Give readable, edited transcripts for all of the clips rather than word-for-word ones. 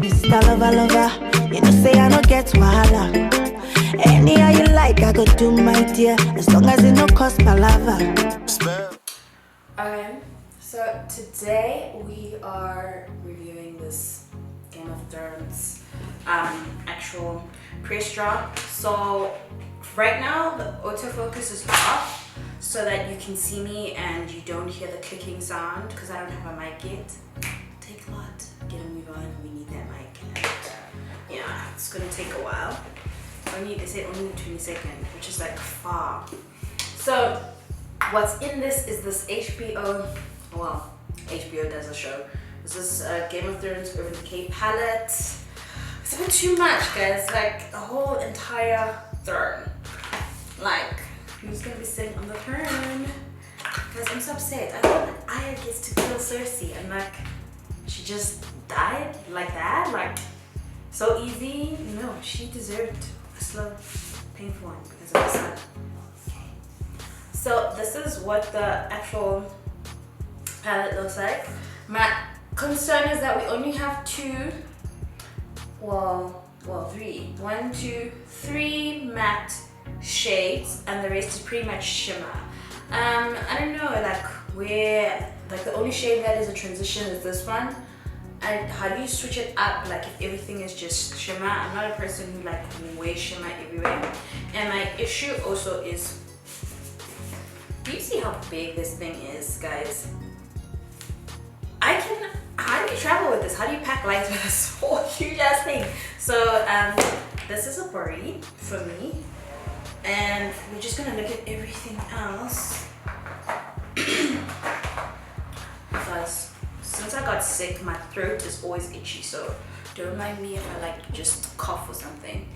Mr. Lover Lover, you know say I don't get wahala. Anyhow you like, I go do my dear, as long as it no cost palava. Okay, so today we are reviewing this Game of Thrones actual press drop. So right now the autofocus is off so that you can see me and you don't hear the clicking sound because I don't have a mic yet. Take a lot, get a move on, we need that mic. And, yeah, it's gonna take a while. They say only 22nd, which is like far. So what's in this is this HBO, well, HBO does a show. This is Game of Thrones Urban Decay palette. It's a bit too much, guys. Like the whole entire throne. Like, who's gonna be sitting on the throne? Guys, I'm so upset. I thought that Arya gets to kill Cersei, and like, she just died like that. Like, so easy. No, she deserved a slow, painful one because of the sun. Okay. So this is what the actual palette looks like. My concern is that we only have three matte shades, and the rest is pretty much shimmer. I don't know, like where, like the only shade that is a transition is this one. And how do you switch it up, like if everything is just shimmer? I'm not a person who like wears shimmer everywhere. And my issue also is, do you see how big this thing is, guys? How do you travel with this? How do you pack lights with this whole huge ass thing? So this is a worry for me. And we're just gonna look at everything else. Because since I got sick, my throat is always itchy, so don't mind me if I like just cough or something.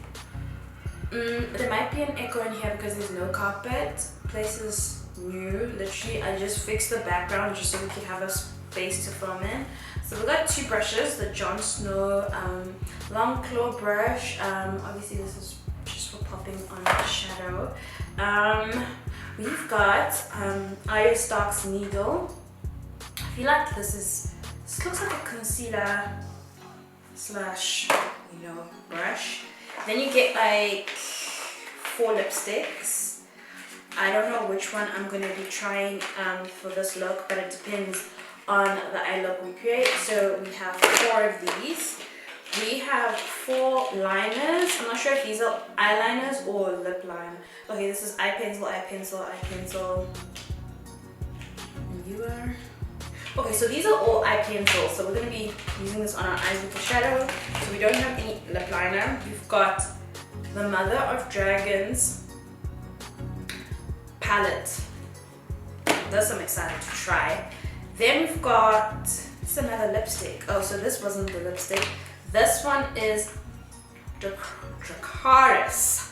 There might be an echo in here because there's no carpet. Place is new, literally. I just fixed the background just so we could have a space to film in. So we got two brushes, the Jon Snow long claw brush. Obviously this is just for popping on the shadow. We've got Arya Stark's needle. I feel like this looks like a concealer slash, brush. Then you get like 4 lipsticks. I don't know which one I'm gonna be trying for this look, but it depends on the eye look we create. So we have 4 of these. We have 4 liners. I'm not sure if these are eyeliners or lip liner. Okay, this is eye pencil, eye pencil, eye pencil. And you are... Okay, so these are all eye pencils. So we're going to be using this on our eyes with the shadow. So we don't have any lip liner. We've got the Mother of Dragons palette. This I'm excited to try. Then we've got, it's another lipstick. Oh, so this wasn't the lipstick. This one is Dracarys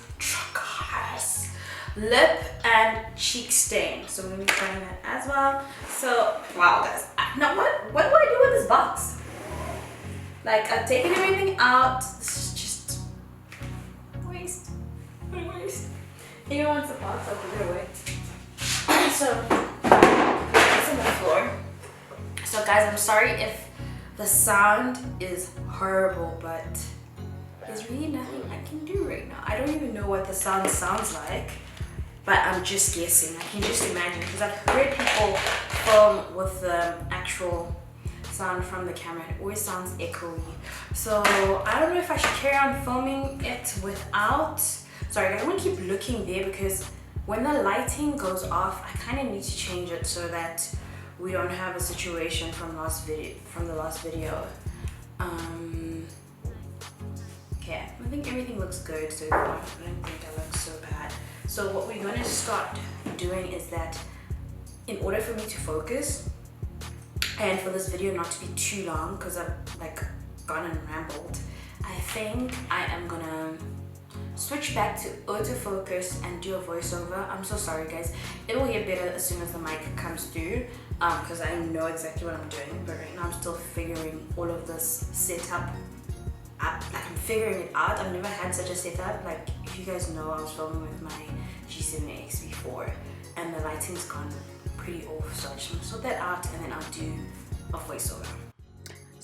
lip and cheek stain. So we're gonna be trying that as well. So wow, guys. Now what do I do with this box? Like I've taken everything out. This is just waste. Anyone wants the box? I'll put it away. So it's on the floor. So guys, I'm sorry if the sound is horrible, but there's really nothing I can do right now. I don't even know what the sound sounds like, but I'm just guessing. I can just imagine, because I've heard people film with the actual sound from the camera. It always sounds echoey. So I don't know if I should carry on filming it without. Sorry guys, I'm gonna keep looking there because when the lighting goes off, I kind of need to change it so that we don't have a situation from the last video. Okay, I think everything looks good so far. I don't think that looks so bad. So what we're going to start doing is that in order for me to focus and for this video not to be too long, because I've like gone and rambled, I think I am gonna switch back to autofocus and do a voiceover. I'm so sorry guys, it will get better as soon as the mic comes through, because I know exactly what I'm doing, but right now I'm still figuring all of this setup up. Like I'm figuring it out. I've never had such a setup. Like if you guys know, I was filming with my G7X before and the lighting's gone pretty off, so I just want to sort that out and then I'll do a voiceover.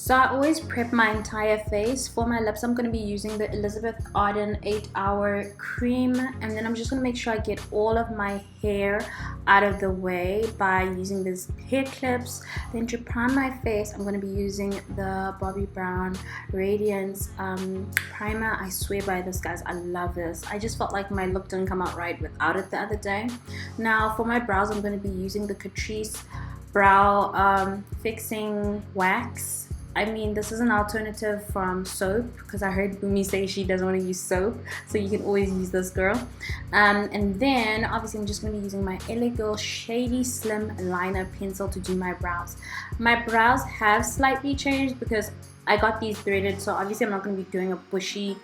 So I always prep my entire face. For my lips, I'm going to be using the Elizabeth Arden 8-Hour Cream. And then I'm just going to make sure I get all of my hair out of the way by using these hair clips. Then to prime my face, I'm going to be using the Bobbi Brown Radiance primer. I swear by this, guys. I love this. I just felt like my look didn't come out right without it the other day. Now for my brows, I'm going to be using the Catrice Brow Fixing Wax. I mean, this is an alternative from soap because I heard Boomy say she doesn't want to use soap, so you can always use this, girl. And then obviously I'm just going to be using my LA Girl Shady Slim Liner Pencil to do my brows. My brows have slightly changed because I got these threaded, so obviously I'm not going to be doing a bushy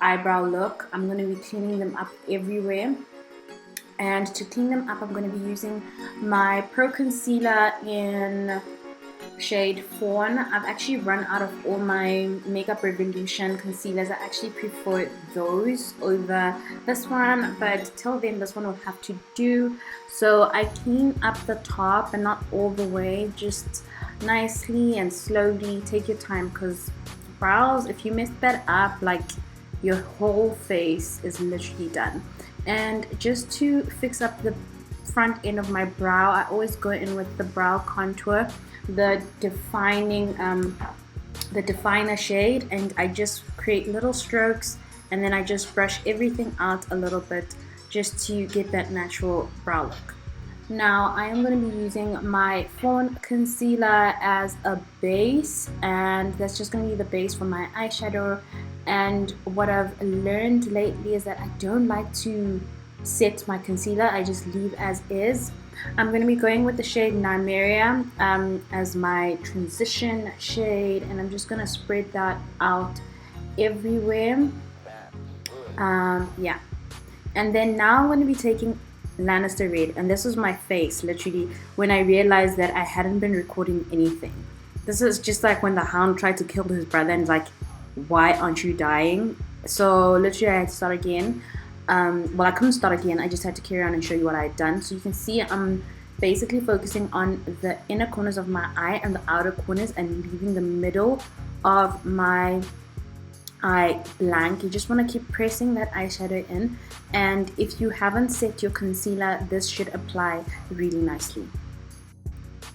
eyebrow look. I'm going to be cleaning them up everywhere. And to clean them up, I'm going to be using my Pro Concealer in shade Fawn. I've actually run out of all my Makeup Revolution concealers. I actually prefer those over this one, but till then this one will have to do. So I clean up the top and not all the way, just nicely and slowly. Take your time, because brows, if you mess that up, like your whole face is literally done. And just to fix up the front end of my brow, I always go in with the brow contour, the definer shade, and I just create little strokes, and then I just brush everything out a little bit just to get that natural brow look. Now I am going to be using my Fawn concealer as a base, and that's just going to be the base for my eyeshadow. And what I've learned lately is that I don't like to set my concealer, I just leave as is. I'm going to be going with the shade Nymeria as my transition shade, and I'm just going to spread that out everywhere. Yeah. And then now I'm going to be taking Lannister Red, and this was my face literally when I realized that I hadn't been recording anything. This is just like when the Hound tried to kill his brother and it's like, why aren't you dying? So literally I had to start again. Well, I couldn't start again, I just had to carry on and show you what I had done. So you can see I'm basically focusing on the inner corners of my eye and the outer corners and leaving the middle of my eye blank. You just want to keep pressing that eyeshadow in, and if you haven't set your concealer, this should apply really nicely.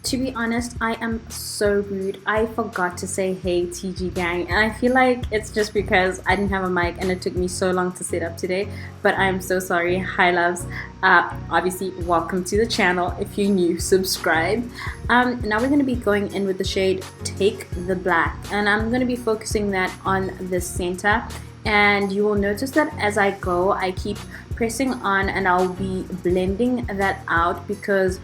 To be honest, I am so rude. I forgot to say hey TGgang, and I feel like it's just because I didn't have a mic and it took me so long to set up today, but I'm so sorry. Hi loves. Obviously welcome to the channel. If you're new, subscribe. Now we're going to be going in with the shade Take the Black, and I'm going to be focusing that on the center, and you will notice that as I go I keep pressing on and I'll be blending that out, because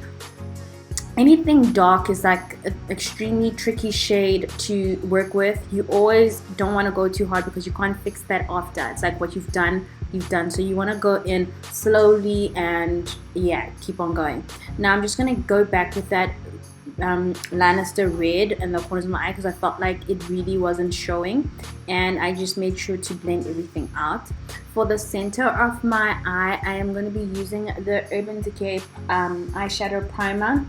anything dark is like an extremely tricky shade to work with. You always don't want to go too hard because you can't fix that after. It's like what you've done, you've done. So you want to go in slowly and yeah, keep on going. Now I'm just going to go back with that Lannister Red in the corners of my eye because I felt like it really wasn't showing, and I just made sure to blend everything out. For the center of my eye, I am going to be using the Urban Decay eyeshadow primer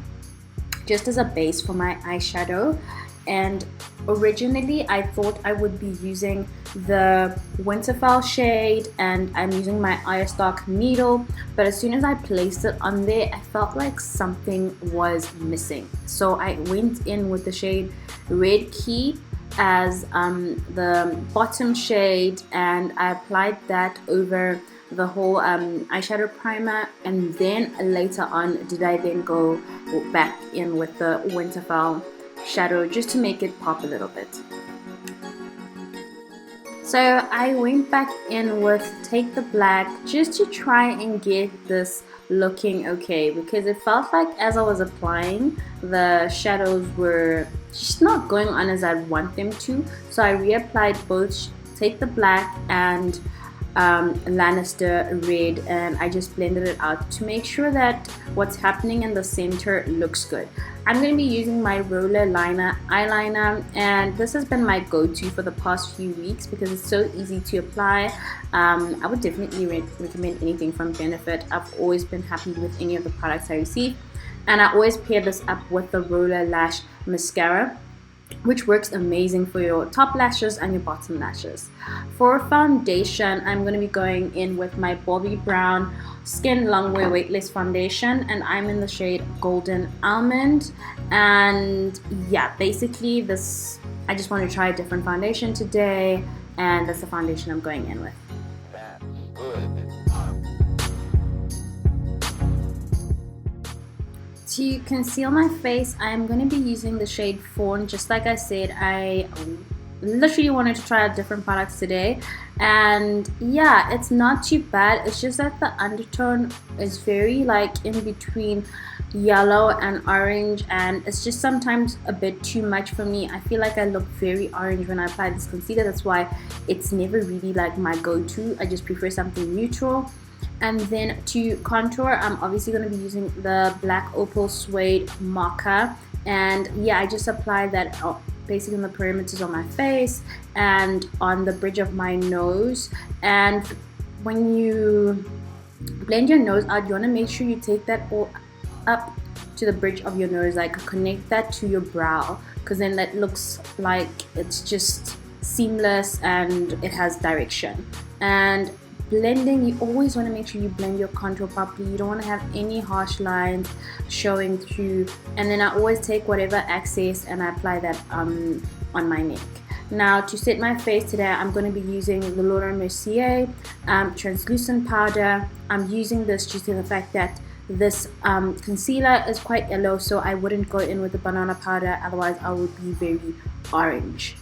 just as a base for my eyeshadow. And originally I thought I would be using the Winterfell shade, and I'm using my Eyestock needle, but as soon as I placed it on there I felt like something was missing, so I went in with the shade Red Key as the bottom shade, and I applied that over the whole eyeshadow primer, and then later on did I then go back in with the Winterfell shadow just to make it pop a little bit. So I went back in with Take the Black just to try and get this looking okay, because it felt like as I was applying the shadows were just not going on as I'd want them to, so I reapplied both Take the Black and Lannister Red, and I just blended it out to make sure that what's happening in the center looks good. I'm going to be using my roller liner eyeliner, and this has been my go-to for the past few weeks because it's so easy to apply. I would definitely recommend anything from Benefit. I've always been happy with any of the products I receive, and I always pair this up with the roller lash mascara. which works amazing for your top lashes and your bottom lashes. For foundation, I'm going to be going in with my Bobbi Brown Skin Longwear Weightless Foundation, and I'm in the shade Golden Almond. And yeah, basically this, I just want to try a different foundation today, and that's the foundation I'm going in with. To conceal my face, I'm going to be using the shade Fawn. Just like I said, I literally wanted to try out different products today, and yeah, it's not too bad. It's just that the undertone is very like in between yellow and orange, and it's just sometimes a bit too much for me. I feel like I look very orange when I apply this concealer. That's why it's never really like my go-to. I just prefer something neutral. And then to contour, I'm obviously going to be using the Black Opal Suede Marker, and yeah, I just applied that basically on the perimeters of my face and on the bridge of my nose. And when you blend your nose out, you want to make sure you take that all up to the bridge of your nose, like connect that to your brow, because then that looks like it's just seamless and it has direction. And blending, you always want to make sure you blend your contour properly. You don't want to have any harsh lines showing through. And then I always take whatever excess and I apply that on my neck. Now to set my face today, I'm going to be using the Laura Mercier translucent powder. I'm using this due to the fact that this concealer is quite yellow, so I wouldn't go in with the banana powder, otherwise I would be very orange.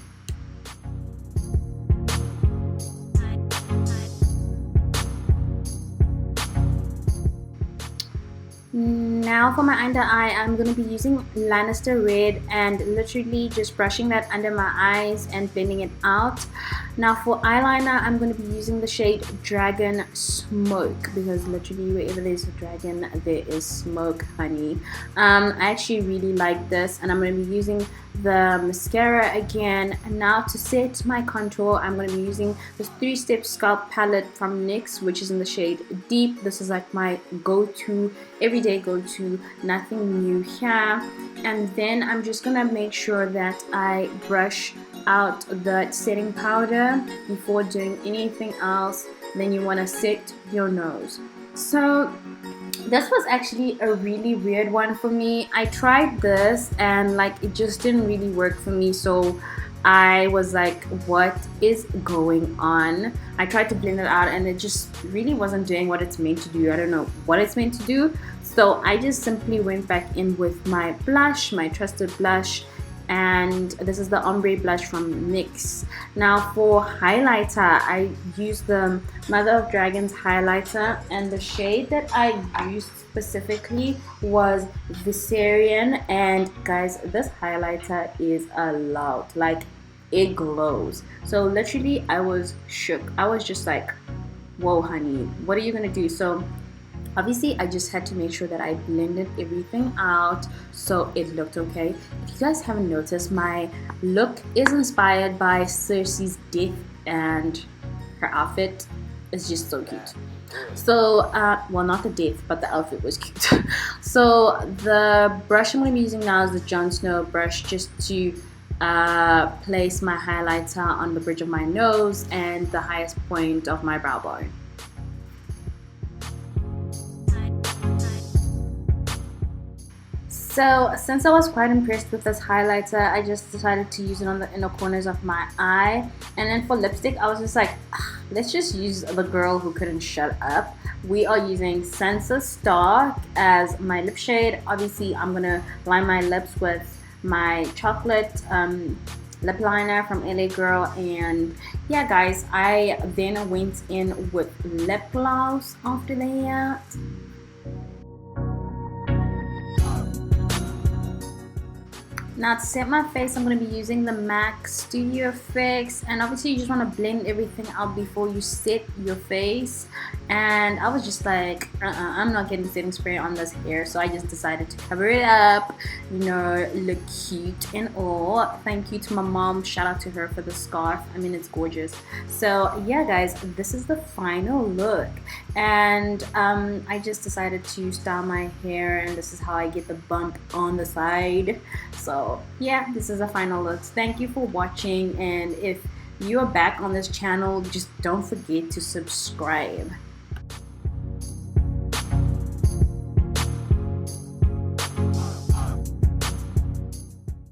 Now for my under eye, I'm going to be using Lannister Red and literally just brushing that under my eyes and blending it out. Now for eyeliner, I'm going to be using the shade Dragon Smoke, because literally wherever there's a dragon, there is smoke, honey. I actually really like this, and I'm going to be using the mascara again. And now to set my contour, I'm going to be using this 3-step scalp palette from NYX, which is in the shade Deep. This is like my go-to, everyday go-to, nothing new here. And then I'm just going to make sure that I brush out the setting powder before doing anything else. Then you want to set your nose. So this was actually a really weird one for me. I tried this and like it just didn't really work for me, so I was like, what is going on? I tried to blend it out and it just really wasn't doing what it's meant to do. I don't know what it's meant to do. So I just simply went back in with my blush, my trusted blush, and this is the ombre blush from NYX. Now for highlighter, I used the Mother of Dragons highlighter, and the shade that I used specifically was Viserion. And guys, this highlighter is a lot, like it glows. So literally I was shook. I was just like, whoa honey, what are you gonna do? So obviously I just had to make sure that I blended everything out so it looked okay. If you guys haven't noticed, my look is inspired by Cersei's death, and her outfit is just so cute. So well, not the death, but the outfit was cute. So the brush I'm going to be using now is the Jon Snow brush, just to place my highlighter on the bridge of my nose and the highest point of my brow bone. So since I was quite impressed with this highlighter, I just decided to use it on the inner corners of my eye. And then for lipstick, I was just like, let's just use the girl who couldn't shut up. We are using Sansa Stark as my lip shade. Obviously, I'm gonna line my lips with my chocolate lip liner from LA Girl. And yeah guys, I then went in with lip gloss after that. Now to set my face, I'm going to be using the MAC Studio Fix, and obviously you just want to blend everything out before you set your face. And I was just like, I'm not getting setting spray on this hair, so I just decided to cover it up, you know, look cute and all. Thank you to my mom, shout out to her for the scarf. I mean, it's gorgeous. So yeah guys, this is the final look, and I just decided to style my hair, and this is how I get the bump on the side. So So yeah, this is a final look. Thank you for watching, and if you are back on this channel, just don't forget to subscribe.